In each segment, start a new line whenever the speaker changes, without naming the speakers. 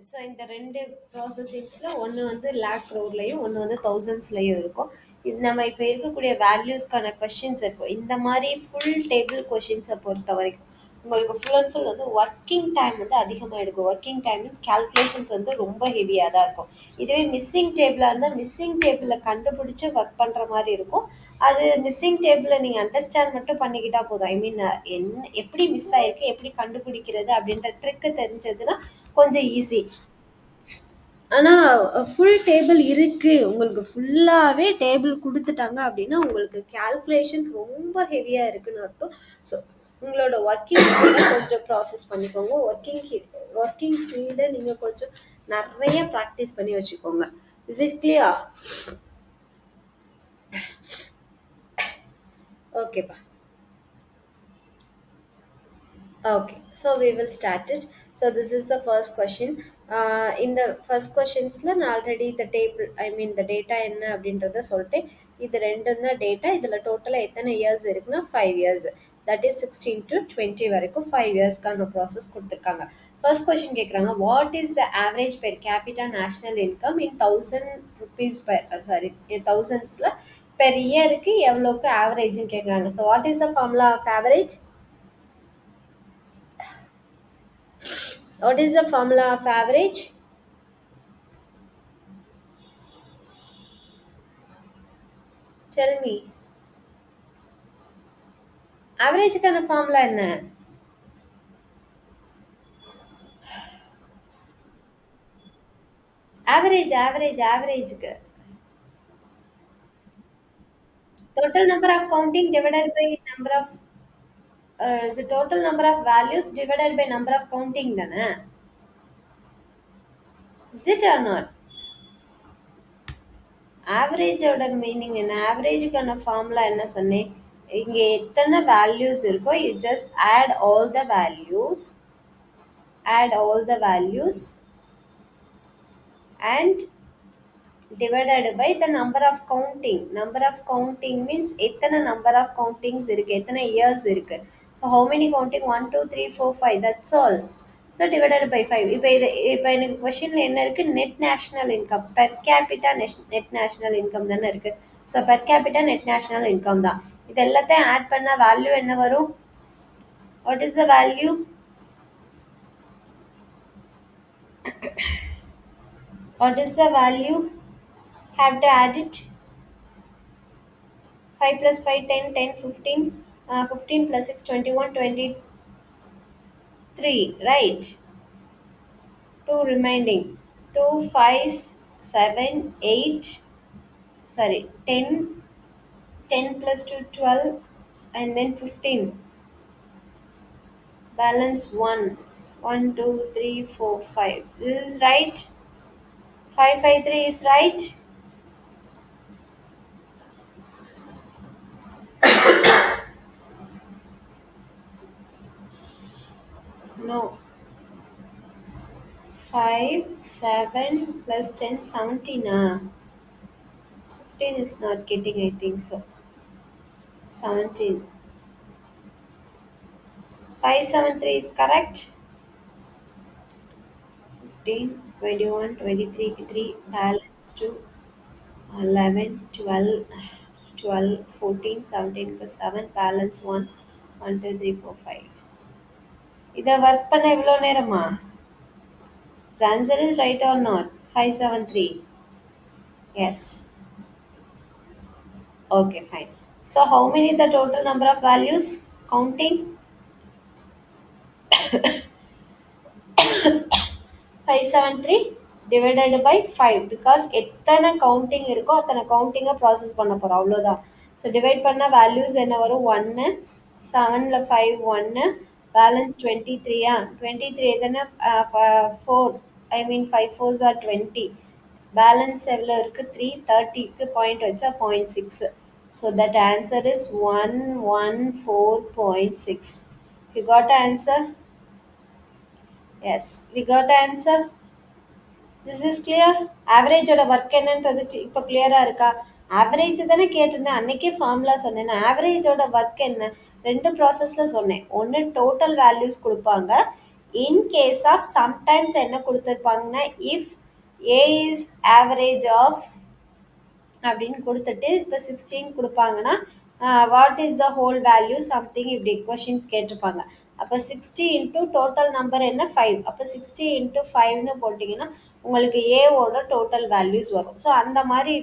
So இந்த 2 ப்ராசஸிங்ஸில் ஒன்று வந்து லேக் க்ரோர்லையும் ஒன்று வந்து தௌசண்ட்ஸ்லையும் இருக்கும். இது நம்ம இப்போ இருக்கக்கூடிய வேல்யூஸ்க்கான கொஷின்ஸ் இருக்கும். இந்த மாதிரி ஃபுல் டேபிள் கொஷின்ஸை பொறுத்த வரைக்கும் உங்களுக்கு ஃபுல் அண்ட் ஃபுல் வந்து ஒர்க்கிங் டைம் வந்து அதிகமாக எடுக்கும். ஒர்க்கிங் டைம் மீன்ஸ் கேல்குலேஷன்ஸ் வந்து ரொம்ப ஹெவியாக தான் இருக்கும். இதுவே மிஸ்ஸிங் டேபிளாக இருந்தால் மிஸ்ஸிங் டேபிளில் கண்டுபிடிச்சி ஒர்க் பண்ணுற மாதிரி இருக்கும். அது மிஸ்ஸிங் டேபிளை நீங்கள் அண்டர்ஸ்டாண்ட் மட்டும் பண்ணிக்கிட்டால் போதும். ஐ மீன் எப்படி மிஸ் ஆயிருக்கு, எப்படி கண்டுபிடிக்கிறது அப்படின்ற ட்ரிக்கு தெரிஞ்சதுன்னா கொஞ்சம் ஈஸி. ஆனால் ஃபுல் டேபிள் இருக்குது, உங்களுக்கு ஃபுல்லாகவே டேபிள் கொடுத்துட்டாங்க அப்படின்னா உங்களுக்கு கேல்குலேஷன் ரொம்ப ஹெவியாக இருக்குன்னு அர்த்தம். ஸோ உங்களோட ஒர்க்கிங் ஸ்பீடை கொஞ்சம் ப்ராசஸ் பண்ணிக்கோங்க. ஒர்க்கிங் ஸ்பீடை நீங்கள் கொஞ்சம் நிறைய ப்ராக்டிஸ் பண்ணி வச்சுக்கோங்க. Is it clear? ஓகேப்பா. Okay, so we will start it. So this is the first question. In the first questions நான் ஆல்ரெடி இந்த டேபிள் ஐ மீன் இந்த டேட்டா என்ன அப்படின்றத சொல்லிட்டேன். இது ரெண்டும் தான் டேட்டா. இதில் டோட்டலாக எத்தனை இயர்ஸ் இருக்குன்னா 5 இயர்ஸ். தட் இஸ் 16 to 20 வரைக்கும் 5 இயர்ஸ்க்கான ப்ராசஸ் கொடுத்துருக்காங்க. ஃபர்ஸ்ட் கொஸ்டின் கேட்குறாங்க, what is the average per capita national income in 1000 rupees தௌசண்ட்ஸில் பெர் இயருக்கு எவ்வளோக்கு ஆவரேஜ்னு கேட்குறாங்க. So what is the formula of average? What is the formula of average? Tell me. Averageக்கான formula என்ன? Averageக்கு. Total number of counting divided by number of the total number of values divided by number of counting தானே? Is it or not? ஆவரேஜோட meaning என்ன? ஆவரேஜுக்கான formula என்ன சொன்னேன்? இங்கே எத்தனை வேல்யூஸ் இருக்கோ you just add all the values and divided by the number of counting. Number of counting means எத்தனை number of countings இருக்கு, எத்தனை years இருக்கு. So how many counting? 1 2 3 4 5, that's all. So divided by 5. இப்போ எனக்கு கொஸ்டினில் என்ன இருக்கு? Net national income, per capita net national income தானே இருக்கு. So per capita net national income தான். இது எல்லாத்தையும் ஆட் பண்ணால் வேல்யூ என்ன வரும்? What is the value? What is the value? Have to add it. 5 plus 5, 10, 10, 15. 15 plus 6, 21, 23, right? 2 remaining. 2, 5, 7, 8. Sorry, 10. 10 plus 2, 12. And then 15. Balance 1. 1, 2, 3, 4, 5. This is right. 5, 5, 3 is right. No. 5, 7 plus 10, 17. 15 is not getting, I think so. 17. 573 is correct. 15, 21, 23, 3, balance 2, 11, 12, 12, 14, 17 plus 7, balance 1, 1, 2, 3, 4, 5. இதை work பண்ண எவ்வளோ நேரமா? The answer is right or not? 573. Yes. Okay, fine. So how many the total number of values? Counting? 573 divided by 5 because எத்தனை counting இருக்கோ அத்தனை கவுண்டிங்கை process பண்ண போகிறோம், அவ்வளோதான். ஸோ டிவைட் பண்ண வேல்யூஸ் என்ன வரும்? 1, 7ல் 5 1, பேலன்ஸ் 23. 23 எத்தனை? 4, ஐ மீன் 5 4s are 20. பேலன்ஸ் எவ்வளோ இருக்குது? 3. 30க்கு பாயிண்ட் வச்சா 0.6. So that answer is 114.6. You got answer? Yes, we got the answer. This is clear. ஆவரேஜோட ஒர்க் என்னன்றது இப்போ கிளியராக இருக்கா? ஆவரேஜ் தானே கேட்டிருந்தேன், அன்னைக்கே ஃபார்முலா சொன்னேன். ஆவரேஜோட ஒர்க் என்ன? 2 ப்ராசஸில் சொன்னேன். ஒன்று டோட்டல் வேல்யூஸ் கொடுப்பாங்க, இன் கேஸ் ஆஃப் சம்டைம்ஸ் என்ன கொடுத்துருப்பாங்கன்னா, if A is average of அப்படின்னு கொடுத்துட்டு இப்போ 16 கொடுப்பாங்கன்னா, what is the whole value something இப்படி கொஷின்ஸ் கேட்டிருப்பாங்க. அப்போ 60 இன்ட்டு டோட்டல் நம்பர் என்ன 5. அப்போ 60 இன்ட்டு 5ன்னு போட்டிங்கன்னா உங்களுக்கு ஏவோட டோட்டல் வேல்யூஸ் வரும். ஸோ அந்த மாதிரி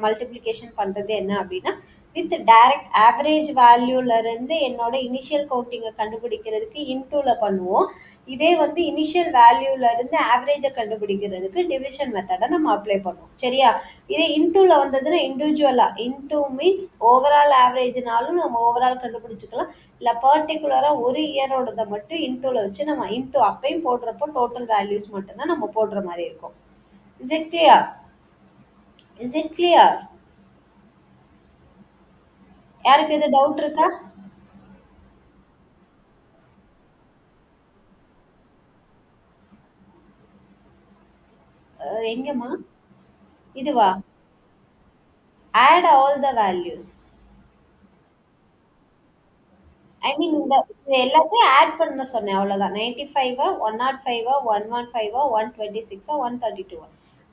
மல்டிப்ளிகேஷன் பண்ணுறது என்ன அப்படின்னா, வித் டைரக்ட் ஆவரேஜ் வேல்யூலேருந்து என்னோட இனிஷியல் கவுண்டிங்கை கண்டுபிடிக்கிறதுக்கு இன்டூவில் பண்ணுவோம். இதே வந்து இனிஷியல் வேல்யூலேருந்து ஆவரேஜை கண்டுபிடிக்கிறதுக்கு டிவிஷன் மெத்தடை நம்ம அப்ளை பண்ணுவோம். சரியா? இதே இன்டூல வந்ததுன்னா இண்டிவிஜுவலா இன்டூ மீன்ஸ் ஓவரால் ஆவரேஜ்னாலும் நம்ம ஓவரால் கண்டுபிடிச்சிக்கலாம். இல்லை பர்டிகுலராக ஒரு இயரோடதை மட்டும் இன்டூல வச்சு நம்ம இன்டூ அப்பையும் போடுறப்போ டோட்டல் வேல்யூஸ் மட்டும்தான் நம்ம போடுற மாதிரி இருக்கும். Is it clear? Is it clear? யாருக்கு எது டவுட் இருக்கா? எங்கம்மா? இதுவா? Add all the values. I mean இந்த எல்லாத்தையும் ஆட் பண்ண சொன்னேன் அவ்வளோதான். 95 105 115 126 132.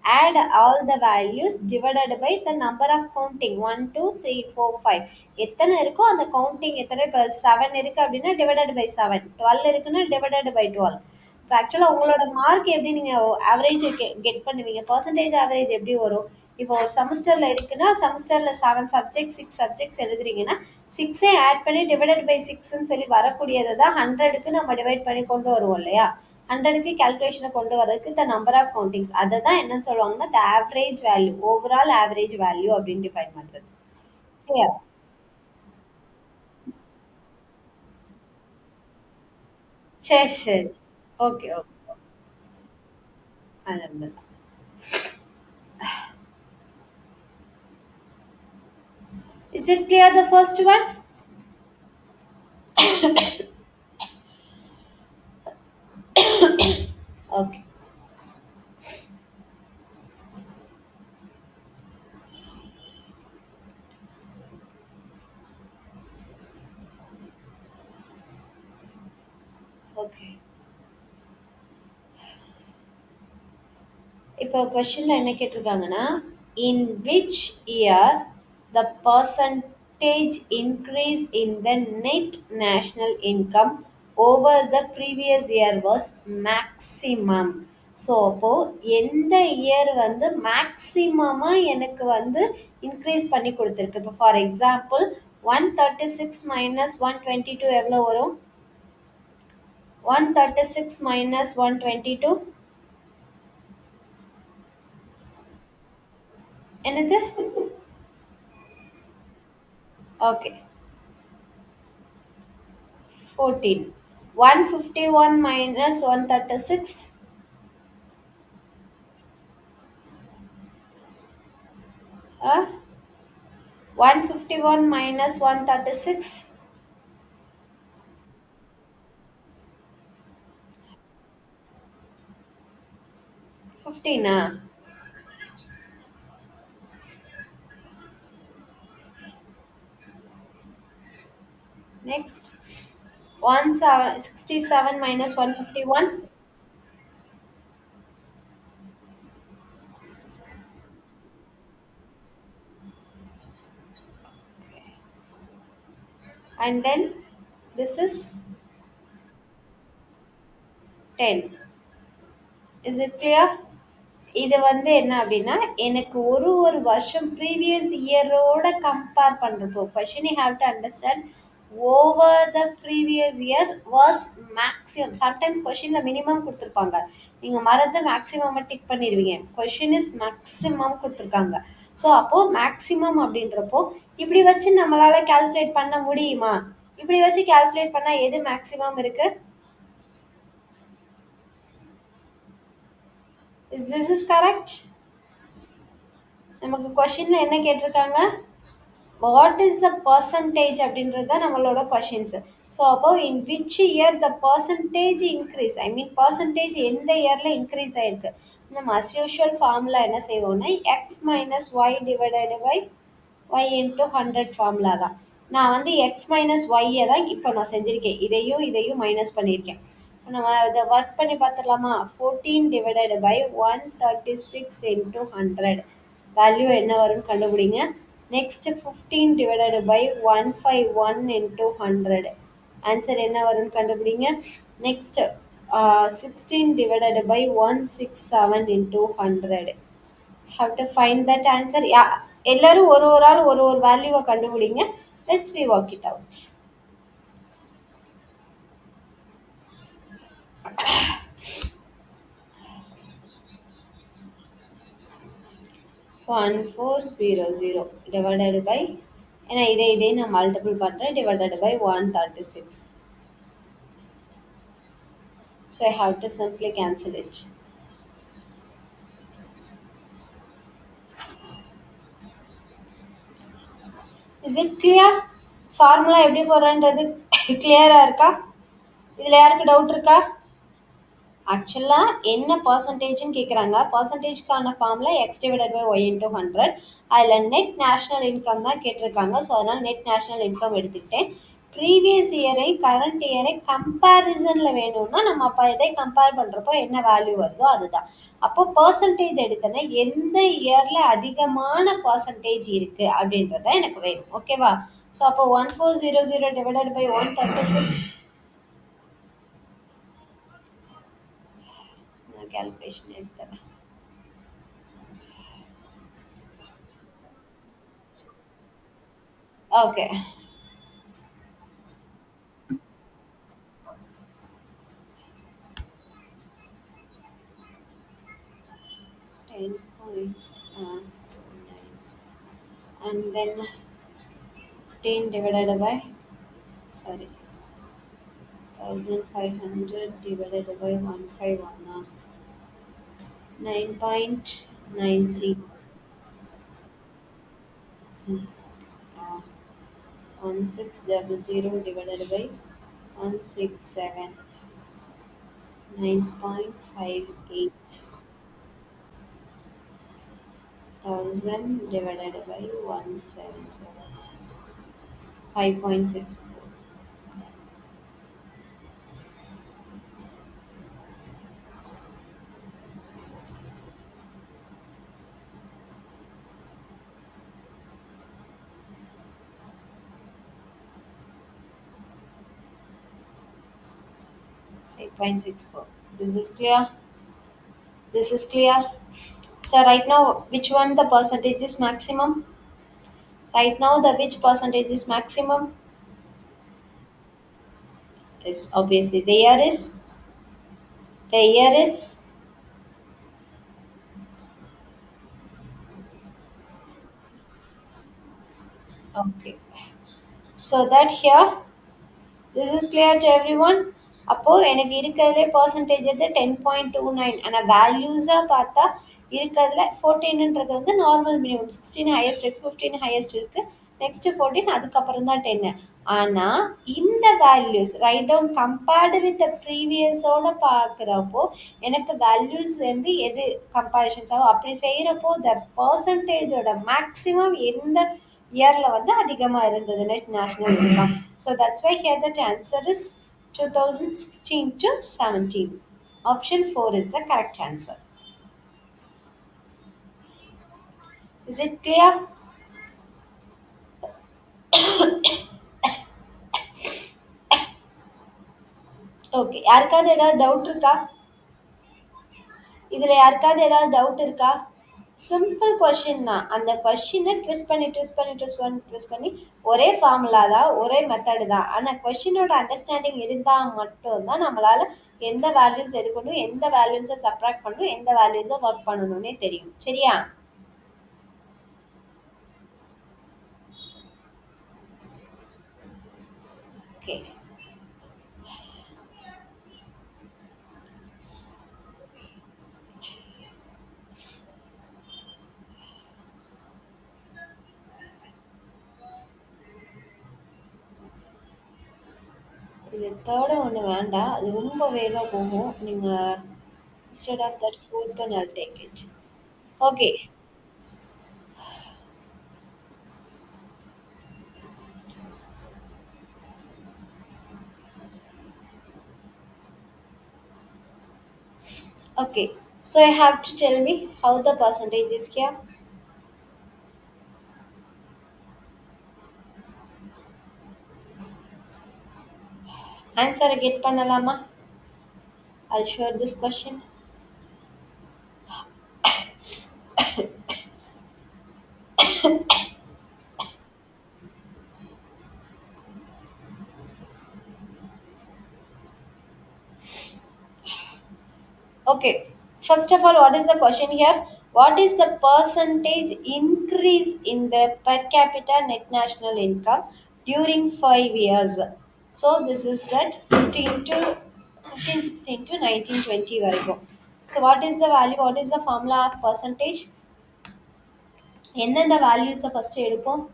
Add all the values divided by the number of counting 1 2 3 4 5. எத்தனை இருக்கோ அந்த கவுண்டிங் எத்தனை. இப்போ 7 இருக்கு அப்படின்னா டிவைடட் பை 7. 12 இருக்குன்னா டிவைடட் பை 12. இப்போ ஆக்சுவலாக உங்களோட மார்க் எப்படி நீங்கள் ஆவரேஜ் கெட் பண்ணுவீங்க? பர்சன்டேஜ் ஆவரேஜ் எப்படி வரும்? இப்போ ஒரு செமஸ்டரில் இருக்குன்னா செமஸ்டரில் 7 சப்ஜெக்ட் 6 சப்ஜெக்ட்ஸ் எழுதுறீங்கன்னா 6 ஆட் பண்ணி டிவைடட் பை 6ன்னு சொல்லி வரக்கூடியதை தான் 100க்கு நம்ம டிவைட் பண்ணி கொண்டு வருவோம் இல்லையா? 100க்கு கேல்குலேஷனை கொண்டு வரதுக்கு த நம்பர் ஆஃப் கவுண்டிங்ஸ் அதை தான் என்னன்னு சொல்லுவாங்கன்னா the average value, overall average value அப்படின்னு டிஃபைன் பண்ணுறது. இல்லையா? சரி சரி. Okay okay. அலமதுல்லா. Is it clear the first one? Okay. Okay. இப்போ கொஸ்டின்ல என்ன கேட்டிருக்காங்கன்னா, in which year the percentage increase in the net national income over the previous year was maximum. So அப்போது எந்த இயர் வந்து மேக்ஸிமமாக எனக்கு வந்து இன்க்ரீஸ் பண்ணி கொடுத்துருக்கு? இப்போ ஃபார் எக்ஸாம்பிள் 136 மைனஸ் 122 எவ்வளோ வரும்? 136 மைனஸ் 122 என்னது? Okay, 14. 151 minus 136. 151 minus 136. 15. Next. 167 minus 151. And then this is 10. Is it clear? இது வந்து என்ன அப்படின்னா எனக்கு ஒரு ஒரு வருஷம் ப்ரீவியஸ் இயரோட கம்பேர் பண்ணுறப்போ question you have to understand over the previous year was maximum. Sometimes கொஷினில் மினிமம் கொடுத்துருப்பாங்க, நீங்கள் மறந்து மேக்ஸிமம் டிக் பண்ணிடுவீங்க. கொஷின் இஸ் மேக்ஸிமம் கொடுத்துருக்காங்க. ஸோ அப்போது மேக்ஸிமம் அப்படின்றப்போ இப்படி வச்சு நம்மளால் கால்குலேட் பண்ண முடியுமா? இப்படி வச்சு கால்குலேட் பண்ணால் எது மேக்ஸிமம் இருக்குது? Is this is correct? நமக்கு கொஷினில் என்ன கேட்டிருக்காங்க? வாட் இஸ் த பர்சன்டேஜ் அப்படின்றது தான் நம்மளோட கொஷின்ஸு. ஸோ அப்போ in which year the percentage increase, I mean percentage எந்த இயரில் இன்க்ரீஸ் ஆகிருக்கு. நம்ம அஸ் யூஷுவல் ஃபார்முலா என்ன செய்வோம்னா X minus Y divided by Y into 100 formula தான். நான் வந்து எக்ஸ் மைனஸ் ஒய்யை தான் இப்போ நான் செஞ்சுருக்கேன். இதையும் இதையும் மைனஸ் பண்ணியிருக்கேன். நம்ம இதை ஒர்க் பண்ணி பார்த்துடலாமா? 14 டிவைடட் பை 136 இன்டூ 100 வேல்யூ என்ன வரும்னு கண்டுபிடிங்க. Next 15 divided by 151 into 100 answer என்ன வரும்னு கண்டுபிடிங்க. Next 16 divided by 167 into 100. Have to find that answer. Yeah, எல்லாரும் ஒரு ஆள் ஒரு வேல்யூவை கண்டுபிடிங்க. Let's we work it out. 1400 divided by, ஏன்னா இதே நான் மல்டிபிள் பண்ணுறேன், divided by 136. So I have to simply cancel it. Is it clear? Formula எப்படி போடுறன்றது கிளியரா இருக்கா? இதில் யாருக்கு டவுட் இருக்கா? ஆக்சுவலாக என்ன பர்சன்டேஜ்னு கேட்குறாங்க. பர்சன்டேஜ்க்கான ஃபார்மில் x divided by y into 100. அதில் நெட் நேஷ்னல் இன்கம் தான் கேட்டிருக்காங்க. ஸோ அதனால் நெட் நேஷ்னல் இன்கம் எடுத்துக்கிட்டேன். ப்ரீவியஸ் இயரை கரண்ட் இயரை கம்பேரிசனில் வேணும்னா நம்ம அப்போ எதை கம்பேர் பண்ணுறப்போ என்ன வேல்யூ வருதோ அதுதான். அப்போ பர்சன்டேஜ் எடுத்தேன்னா எந்த இயரில் அதிகமான பர்சன்டேஜ் இருக்குது அப்படின்றத எனக்கு வேணும். ஓகேவா? ஸோ அப்போ 1400 டிவைடட் பை 136 நான் கேல்குலேஷன் எடுத்துறேன். Okay, 10.9 and then 10 divided by, sorry, 1500 divided by 151, 9.93. 1600 divided by 167, 9.58. 1000 divided by 177, 5.64. 8.64. This is clear? This is clear? So right now, which one the percentage is maximum? Right now, the which percentage is maximum? Is obviously the year is okay. So that here, this is clear to everyone. அப்போ எனக்கு இருக்கிறதுலே percentage வந்து 10.29. ஆனால் வேல்யூஸாக பார்த்தா இருக்கிறதுல 14ன்றது வந்து normal minimum. 16 highest இருக்குது, 15 highest இருக்குது, நெக்ஸ்ட்டு 14, அதுக்கப்புறம் தான் 10. ஆனால் இந்த values right down compared with ப்ரீவியஸோட பார்க்குறப்போ எனக்கு வேல்யூஸ் வந்து எது கம்பேரிஷன்ஸ் ஆகும் அப்படி செய்கிறப்போ த பர்சன்டேஜோட மேக்ஸிமம் எந்த இயரில் வந்து அதிகமாக இருந்தது net national income. So that's why here that answer is 2016 to 17. Option 4 is the correct answer. Is it clear? Okay, யாருக்காவது ஏதாவது டவுட் இருக்கா? இதில் யாருக்காவது ஏதாவது டவுட் இருக்கா? சிம்பிள் கொஷின் தான். அந்த கொஷினை ட்விஸ்ட் பண்ணி ஒரே ஃபார்முலா தான், ஒரே மெத்தடு தான். ஆனால் கொஷினோட அண்டர்ஸ்டாண்டிங் இருந்தால் மட்டும்தான் நம்மளால் எந்த வேல்யூஸ் எடுக்கணும், எந்த வேல்யூஸை சப்ராக்ட் பண்ணணும், எந்த வேல்யூஸை ஒர்க் பண்ணணும்னே தெரியும். சரியா? ஓகே, இது தேர்டு ஒன்று வேண்டாம், அது ரொம்ப வேகமாக போகும். நீங்கள் instead of that fourth one I'll take it. Okay, Okay, so I have to tell me how the percentage is here. Answer get பண்ணலாமா? I'll share this question. Okay, first of all, what is the question here? What is the percentage increase in the per capita net national income during 5 years? So this is that 15 to 15, 16 to 1920 வரைக்கும். So what is the value? What is the formula of percentage? எந்தெந்த வேல்யூஸை first எடுப்போம்?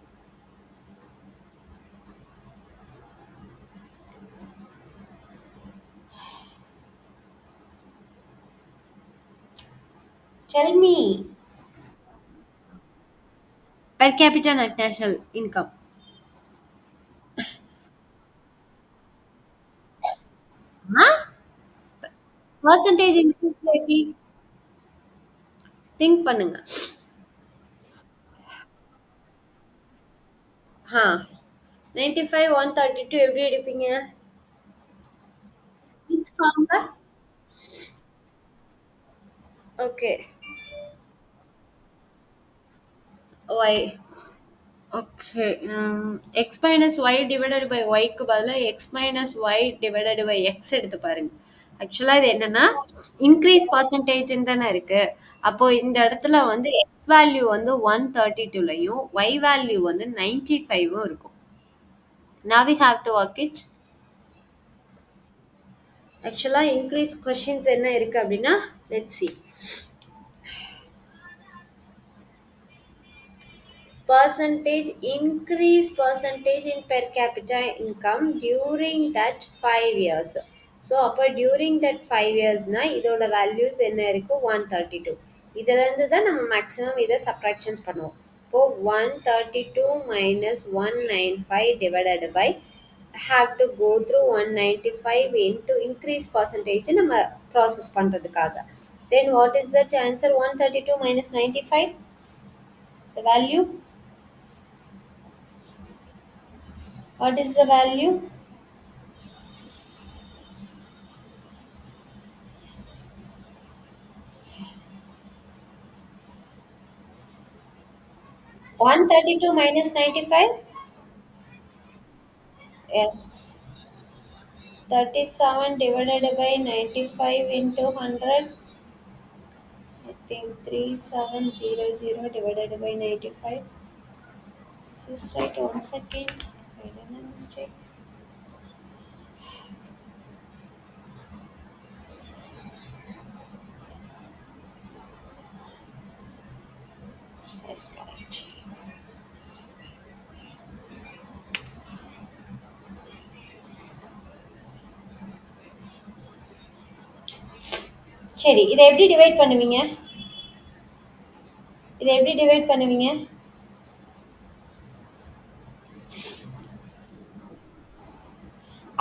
Tell me. Per capita net national income. Huh? Percentage increase எப்படி? Think பண்ணுங்க. ஆ 95 132 எப்படி எடுப்பீங்க? Which formula? Okay. Y. Okay. X minus y divided by y க்கு பதிலா x minus y divided by x எடுத்து பாருங்க. ஆக்சுவலா இது என்னன்னா இன்க்ரீஸ் பர்சன்டேஜ் தானே இருக்கு. அப்போ இந்த இடத்துல வந்து x வேல்யூ வந்து 132லயும் y வேல்யூ வந்து 95 இருக்கும். Now we have to work it. ஆக்சுவலா இன்க்ரீஸ் கொஷின்ஸ் என்ன இருக்கு அப்படின்னா let's see. Percentage increase percentage in per capita income during that 5 years. So அப்போ during that 5 years இதோட values என்ன இருக்கு 132. இதுல இருந்து தான் நம்ம மேக்ஸிமம் இதை சப்ராக்ஷன்ஸ் பண்ணுவோம். இப்போ 132 minus 195 divided by have to go through 195 into increase percentage நம்ம process பண்றதுக்காக. Then what is that answer? 132 minus 95, the value. What is the value? 132 minus 95? Yes. 37 divided by 95 into 100. I think 3700 divided by 95. This is right. 1 second. I done a mistake. Yes, correct. சரி இதை எப்படி divide பண்ணுவீங்க? இதை எப்படி divide பண்ணுவீங்க?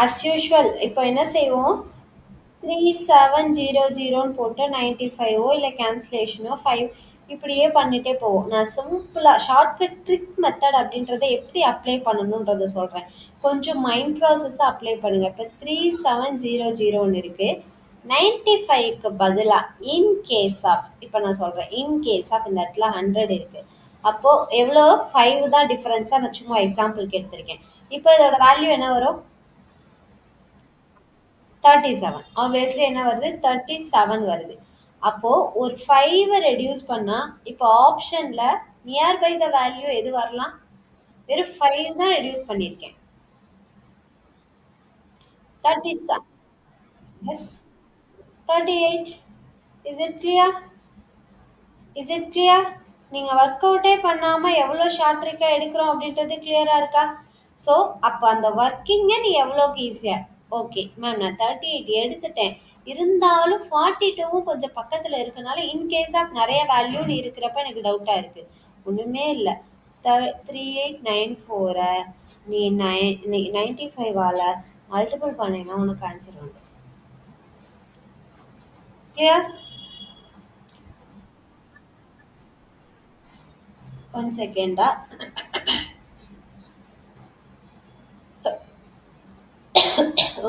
As usual இப்போ என்ன செய்வோம்? 3700 போட்டு 95 இல்லை கேன்சலேஷனோ 5 இப்படியே பண்ணிட்டே போவோம். நான் சிம்பிளா ஷார்ட்கட் ட்ரிக் மெத்தட் அப்படின்றத எப்படி அப்ளை பண்ணணுன்றத சொல்றேன். கொஞ்சம் மைண்ட் ப்ராசஸை அப்ளை பண்ணுங்க. இப்போ 3700 இருக்கு. 95க்கு பதிலா இன் கேஸ் ஆஃப் இப்போ நான் சொல்றேன் இன் கேஸ் ஆஃப் இந்த இடத்துல 100 இருக்கு. அப்போ எவ்வளோ 5 தான் டிஃபரன்ஸா நான் சும்மா எக்ஸாம்பிளுக்கு எடுத்திருக்கேன். இப்போ இதோட வேல்யூ என்ன வரும்? 37. ஆப்வியஸ்லி என்ன வருது? 37 வருது. அப்போ ஒரு 5 ரெடியூஸ் பண்ணா இப்போ ஆப்ஷன்ல நியர் பை த வேல்யூ எது வரலாம்? வெறும் 5 தான் ரெடியூஸ் பண்ணியிருக்கேன். 37. Yes. 38. Is it clear? Is it clear? நீங்க ஒர்க் அவுட்டே பண்ணாம எவ்வளோ ஷார்ட் ட்ரிக்கா எடுக்கிறோம் அப்படின்றது கிளியரா இருக்கா? ஸோ அப்போ அந்த ஒர்க்கிங்கை நீ எவ்வளோக்கு ஈஸியா ஓகே மேம் நான் 38 எடுத்துட்டேன் இருந்தாலும் 42வும் கொஞ்சம் பக்கத்தில் இருக்கனால இன்கேஸ் ஆஃப் நிறைய வேல்யூன்னு இருக்கிறப்ப எனக்கு டவுட்டாக இருக்குது. ஒன்றுமே இல்லை. 3894 நீ 95ஆல் மல்டிபிள் பண்ணீங்கன்னா உனக்கு ஆன்சர் வந்து கிளியர். ஒன் செகண்டா.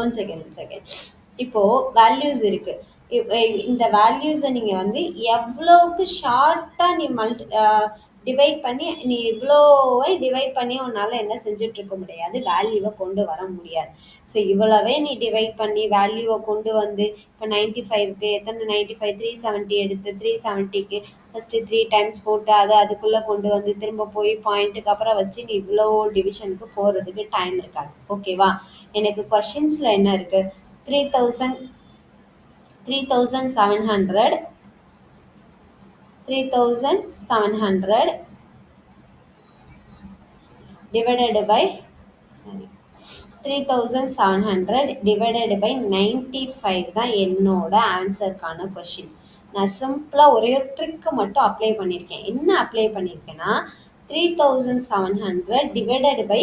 One second one second. இப்போ வேல்யூஸ் இருக்கு. இந்த வேல்யூஸை நீங்க வந்து எவ்வளோக்கு ஷார்ட்டா நீ டிவைட் பண்ணி நீ இவ்வளோவை டிவைட் பண்ணி உன்னால என்ன செஞ்சுட்டு இருக்க முடியாது, வேல்யூவை கொண்டு வர முடியாது. ஸோ இவ்வளவே நீ டிவைட் பண்ணி வேல்யூவை கொண்டு வந்து இப்போ 95க்கு எத்தனை 95 370 எடுத்து 370க்கு ஃபஸ்ட்டு 3 டைம்ஸ் போட்டு அதை அதுக்குள்ளே கொண்டு வந்து திரும்ப போய் பாயிண்ட்டுக்கு அப்புறம் வச்சு நீ இவ்வளோ டிவிஷனுக்கு போகிறதுக்கு டைம் இருக்காது. ஓகேவா? எனக்கு கொஷின்ஸில் என்ன இருக்குது, 3000 3700 3700 divided by, sorry, 3700 divided by 95 தான் என்னோட ஆன்சருக்கான கொஷின். நான் சிம்பிளாக ஒரே ஒரு ட்ரிக்கு மட்டும் அப்ளை பண்ணியிருக்கேன். என்ன அப்ளை பண்ணியிருக்கேன்னா 3700 டிவைடட் பை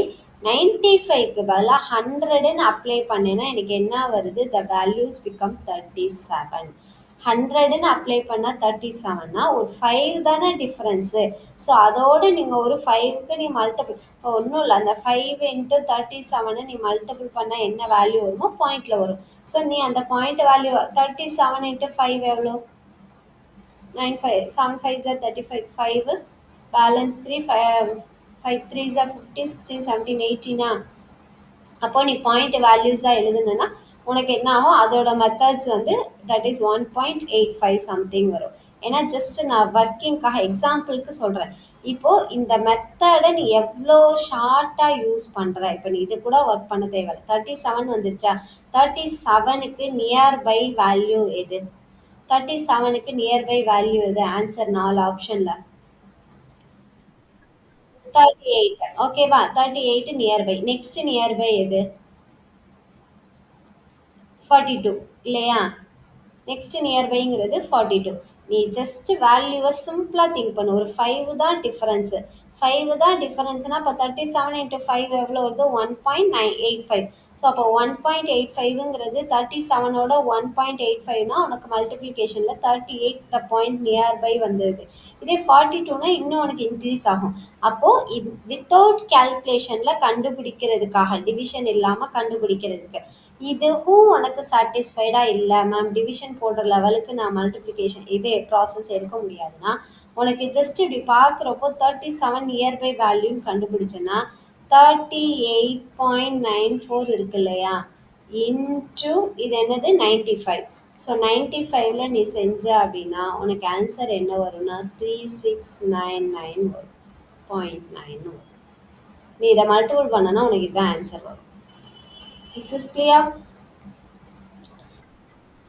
95க்கு பதிலாக 100ன்னு அப்ளை பண்ணேன்னா எனக்கு என்ன வருது, த வேல்யூஸ் பிகம் 37. 100ன்னு அப்ளை பண்ணால் 37னா ஒரு 5 தானே டிஃப்ரென்ஸு. ஸோ அதோடு நீங்கள் ஒரு 5க்கு நீ மல்டிபிள், இப்போ ஒன்றும் இல்லை, அந்த 5 இன்ட்டு 37 நீ மல்டிபிள் பண்ணால் என்ன வேல்யூ வருமோ பாயிண்டில் வரும். ஸோ நீ அந்த பாயிண்ட் வேல்யூ 37 இன்ட்டு 5 எவ்வளோ, 95, 7 5 are 35, 5 பேலன்ஸ் 3, 5 3 are 15, 16 17 18. அப்போ நீ பாயிண்ட் வேல்யூஸாக எழுதுனா உனக்கு என்ன ஆகும், அதோட மெத்தட்ஸ் வந்து தட் இஸ் 1.85 சம்திங் வரும். ஏன்னா ஜஸ்ட் நான் ஒர்க்கிங்காக எக்ஸாம்பிளுக்கு சொல்கிறேன். இப்போது இந்த மெத்தடை நீ எவ்வளோ ஷார்ட்டாக யூஸ் பண்ணுற, இப்போ நீ இது கூட ஒர்க் பண்ண தேவையில்லை. 37 வந்துருச்சா, 37க்கு நியர்பை வேல்யூ எது, 37க்கு நியர்பை வேல்யூ எது, ஆன்சர் 4 ஆப்ஷனில் 38. ஓகேவா? 38 நியர்பை. நெக்ஸ்ட் நியர்பை எது, 42 இல்லையா? நெக்ஸ்ட் நியர்பைங்கிறது 42. நீ ஜஸ்ட் வேல்யூவை சிம்பிளாக திங்க் பண்ணு. ஒரு 5 தான் டிஃபரன்ஸு, 5 தான் டிஃபரன்ஸ்னா அப்போ 37 இன்ட்டு 5 எவ்வளோ வருது, 1.985. ஸோ அப்போ 1.85ங்கிறது 37ஓட 1.85னா உனக்கு மல்டிப்ளிகேஷனில் 38 த பாயிண்ட் நியர்பை வந்துடுது. இதே 42னா இன்னும் உனக்கு இன்க்ரீஸ் ஆகும். அப்போது இது வித்தவுட் கேல்குலேஷனில் கண்டுபிடிக்கிறதுக்காக, டிவிஷன் இல்லாமல் கண்டுபிடிக்கிறதுக்கு. இதுவும் உனக்கு சாட்டிஸ்ஃபைடாக இல்லை மேம், டிவிஷன் போடுற லெவலுக்கு நான் மல்டிப்ளிகேஷன் இதே ப்ராசஸ் எடுக்க முடியாதுன்னா, உனக்கு ஜஸ்ட் இப்படி பார்க்குறப்போ 37 நியர்பை வேல்யூன்னு கண்டுபிடிச்சேன்னா 38.94 இருக்கு இல்லையா, இன்ட்டு இது என்னது 95. ஸோ 95ல் நீ செஞ்ச அப்படின்னா உனக்கு ஆன்சர் என்ன வரும்னா 3699 வரும், 0.9 வரும். நீ இதை மல்டிபிள் பண்ணனா உனக்கு இதுதான் ஆன்சர் வரும். This is clear?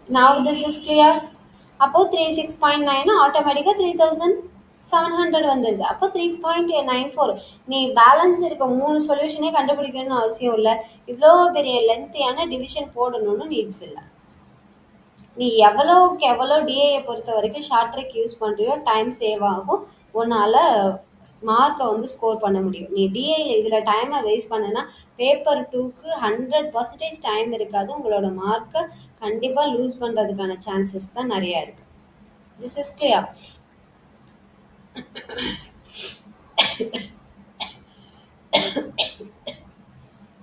Now this is clear. அப்போ 36.9 ஆட்டோமேட்டிக்காக 3700 வந்துடுது. அப்போ 3.94. நீ பேலன்ஸ் இருக்க 3 சொல்யூஷனே கண்டுபிடிக்கணும்னு அவசியம் இல்லை. இவ்வளோ பெரிய லென்த்தியான டிவிஷன் போடணும்னு நீட்ஸ் இல்லை. நீ எவ்வளோக்கு எவ்வளோ டிஏயை பொறுத்த வரைக்கும் ஷார்ட் ட்ரிக் யூஸ் பண்ணுறியோ டைம் சேவ் ஆகும், உன்னால் மார்க்கை வந்து ஸ்கோர் பண்ண முடியும். நீ டிஏயில் இதில் டைமை வேஸ்ட் பண்ணனா பேப்பர் 2க்கு 100% டைம் இருக்காது. உங்களோட மார்க்கை கண்டிப்பாக லூஸ் பண்ணுறதுக்கான சான்சஸ் தான் நிறையா இருக்குது. This is clear?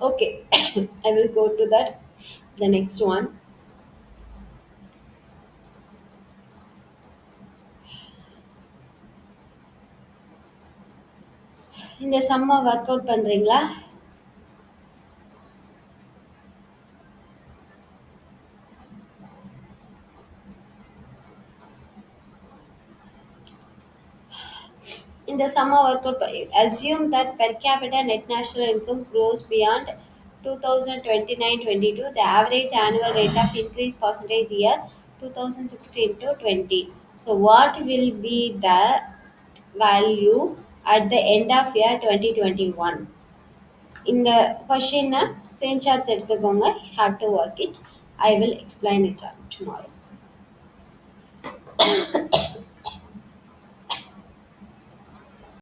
Okay, I will go to that. The next one. இந்த சம்மை ஒர்க் அவுட் பண்ணுறீங்களா? In the summer workout, assume that per capita net national income grows beyond 2029-22, the average annual rate of increase percentage year 2016 to 20. So what will be the value at the end of year 2021? இந்த கொஷினை screenshots எடுத்துக்கோங்க. Have to work it. I will explain it tomorrow.